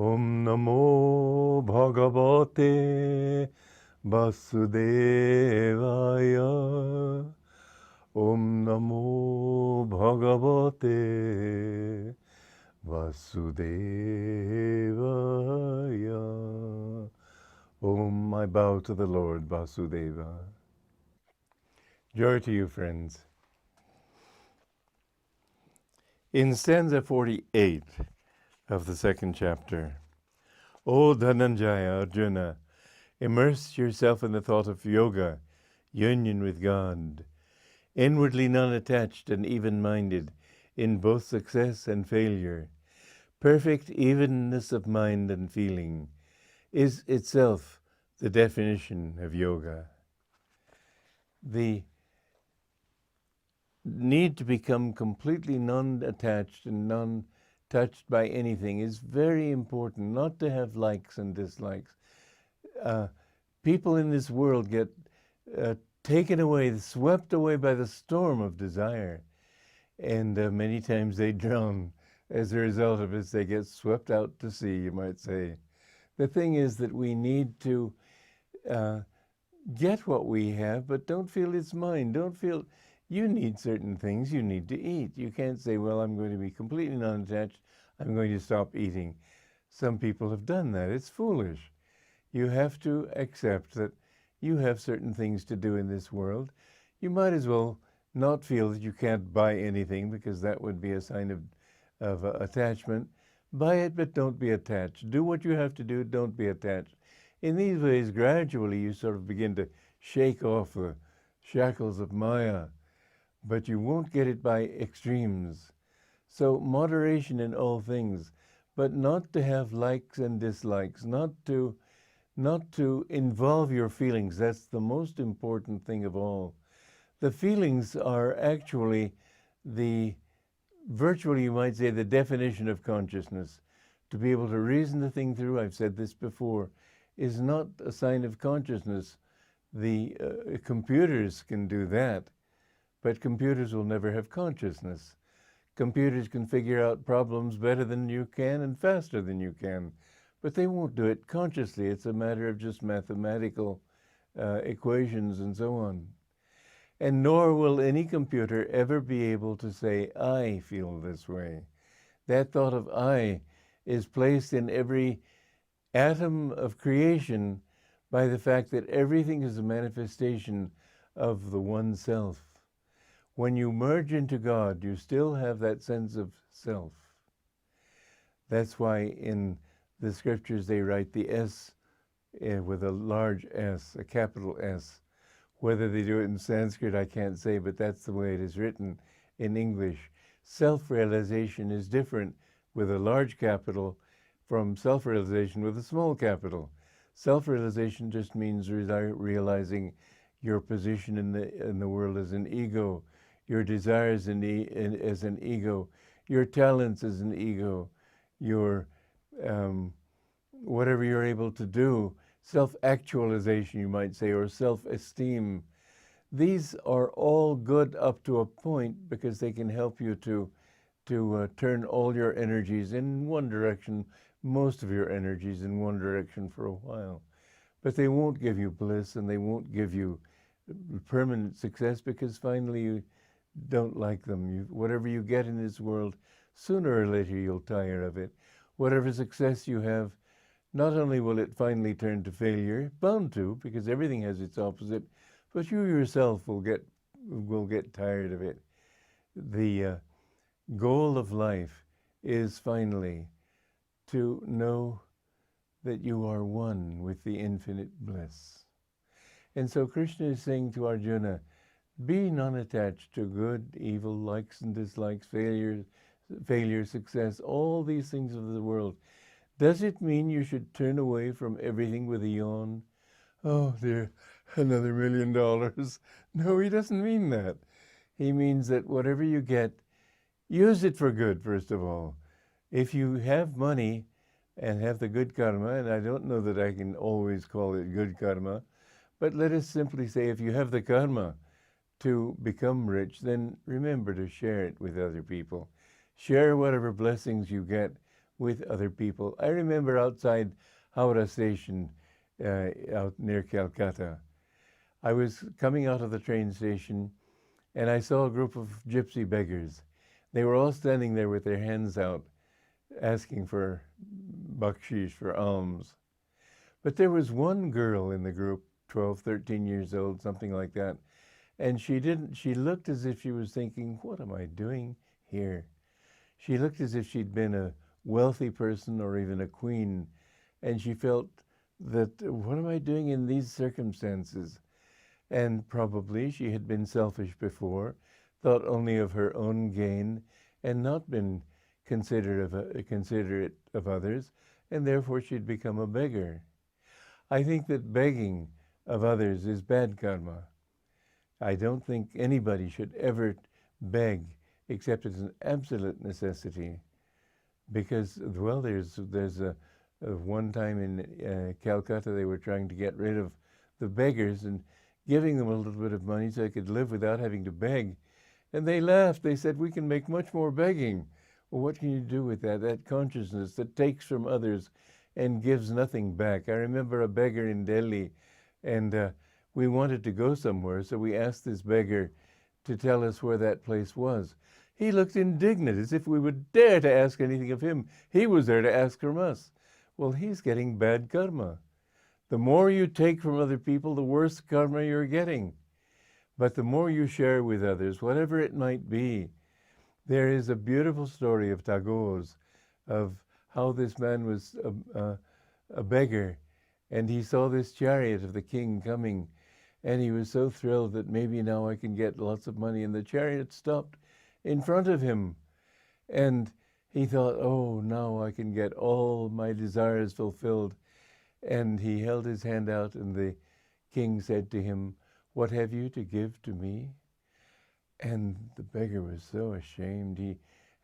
Om Namo Bhagavate Vasudevaya. Om Namo Bhagavate Vasudevaya. Om, I bow to the Lord Vasudeva. Joy to you, friends. In stanza 48 of the second chapter, O Dhananjaya Arjuna, immerse yourself in the thought of yoga, union with God, inwardly non-attached and even-minded in both success and failure. Perfect evenness of mind and feeling is itself the definition of yoga. The need to become completely non-attached and non-touched by anything is very important, not to have likes and dislikes. People in this world get taken away, swept away by the storm of desire, and many times they drown. As a result of it, they get swept out to sea, you might say. The thing is that we need to get what we have, but don't feel it's mine. Don't feel you need certain things you need to eat. You can't say, well, I'm going to be completely non-attached. I'm going to stop eating. Some people have done that. It's foolish. You have to accept that you have certain things to do in this world. You might as well not feel that you can't buy anything, because that would be a sign of attachment. Buy it, but don't be attached. Do what you have to do. Don't be attached. In these ways, gradually, you sort of begin to shake off the shackles of Maya, but you won't get it by extremes. So moderation in all things, but not to have likes and dislikes, not to involve your feelings. That's the most important thing of all. The feelings are actually virtually, you might say, the definition of consciousness. To be able to reason the thing through, I've said this before, is not a sign of consciousness. The computers can do that, but computers will never have consciousness. Computers can figure out problems better than you can and faster than you can, but they won't do it consciously. It's a matter of just mathematical equations and so on. And nor will any computer ever be able to say, I feel this way. That thought of I is placed in every atom of creation by the fact that everything is a manifestation of the one self. When you merge into God, you still have that sense of self. That's why in the scriptures they write the S with a large S, a capital S. Whether they do it in Sanskrit, I can't say, but that's the way it is written in English. Self-realization is different with a large capital from self-realization with a small capital. Self-realization just means realizing your position in the world as an ego, your desires as an ego, your talents as an ego, your whatever you're able to do, self-actualization, you might say, or self-esteem. These are all good up to a point because they can help you to turn all your energies in one direction, most of your energies in one direction for a while. But they won't give you bliss, and they won't give you permanent success, because finally you don't like them. Whatever you get in this world, sooner or later you'll tire of it. Whatever success you have, not only will it finally turn to failure, bound to, because everything has its opposite, but you yourself will get tired of it. The goal of life is finally to know that you are one with the infinite bliss. And so Krishna is saying to Arjuna, be non-attached to good, evil, likes and dislikes, failure, success, all these things of the world. Does it mean you should turn away from everything with a yawn? Oh dear, another $1 million. No, he doesn't mean that. He means that whatever you get, use it for good, first of all. If you have money and have the good karma, and I don't know that I can always call it good karma, but let us simply say if you have the karma to become rich, then remember to share it with other people. Share whatever blessings you get with other people. I remember outside Howrah Station out near Calcutta, I was coming out of the train station and I saw a group of gypsy beggars. They were all standing there with their hands out, asking for bakshish, for alms. But there was one girl in the group, 12, 13 years old, something like that, and she looked as if she was thinking, what am I doing here? She looked as if she'd been a wealthy person or even a queen, and she felt that, what am I doing in these circumstances? And probably she had been selfish before, thought only of her own gain, and not been considerate of others, and therefore she'd become a beggar. I think that begging of others is bad karma. I don't think anybody should ever beg except as an absolute necessity, because, well, there's a one time in Calcutta they were trying to get rid of the beggars and giving them a little bit of money so they could live without having to beg. And they laughed. They said, we can make much more begging. Well, what can you do with that? That consciousness that takes from others and gives nothing back. I remember a beggar in Delhi, and we wanted to go somewhere, so we asked this beggar to tell us where that place was. He looked indignant, as if we would dare to ask anything of him. He was there to ask from us. Well, he's getting bad karma. The more you take from other people, the worse karma you're getting. But the more you share with others, whatever it might be. There is a beautiful story of Tagore's, of how this man was a beggar, and he saw this chariot of the king coming, and he was so thrilled that maybe now I can get lots of money, and the chariot stopped in front of him, and he thought, oh, now I can get all my desires fulfilled. And he held his hand out, and the king said to him, what have you to give to me? And the beggar was so ashamed. He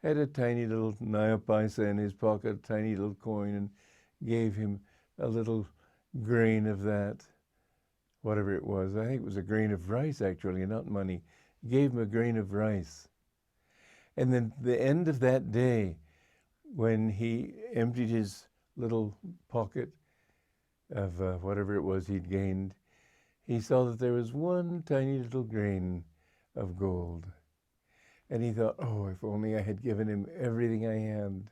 had a tiny little naya paisa in his pocket, a tiny little coin, and gave him a little grain of that, whatever it was. I think it was a grain of rice, actually, not money. Gave him a grain of rice. And then the end of that day, when he emptied his little pocket of whatever it was he'd gained, he saw that there was one tiny little grain of gold. And he thought, oh, if only I had given him everything I had.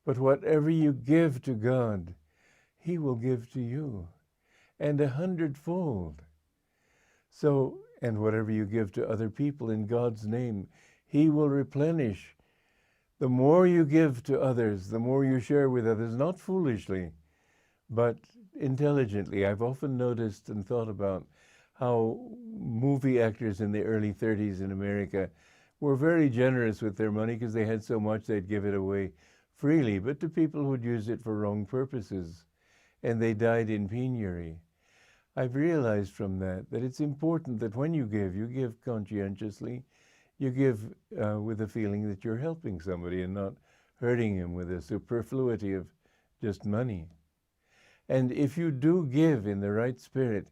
But whatever you give to God, he will give to you, and 100-fold. So, and whatever you give to other people in God's name, he will replenish. The more you give to others, the more you share with others, not foolishly, but intelligently. I've often noticed and thought about how movie actors in the early 30s in America were very generous with their money because they had so much they'd give it away freely, but to people who'd use it for wrong purposes, and they died in penury. I've realized from that it's important that when you give conscientiously, you give with a feeling that you're helping somebody and not hurting him with a superfluity of just money. And if you do give in the right spirit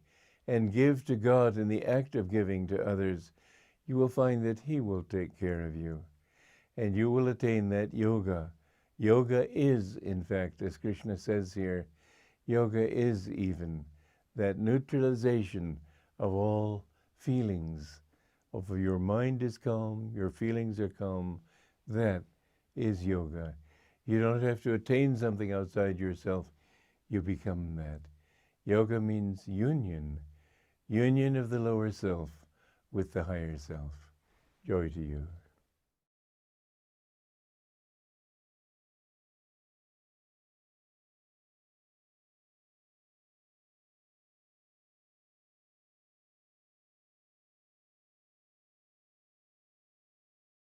and give to God in the act of giving to others, you will find that he will take care of you. And you will attain that yoga. Yoga is, in fact, as Krishna says here, yoga is even that neutralization of all feelings. Of your mind is calm, your feelings are calm. That is yoga. You don't have to attain something outside yourself. You become that. Yoga means union. Union of the lower self with the higher self. Joy to you.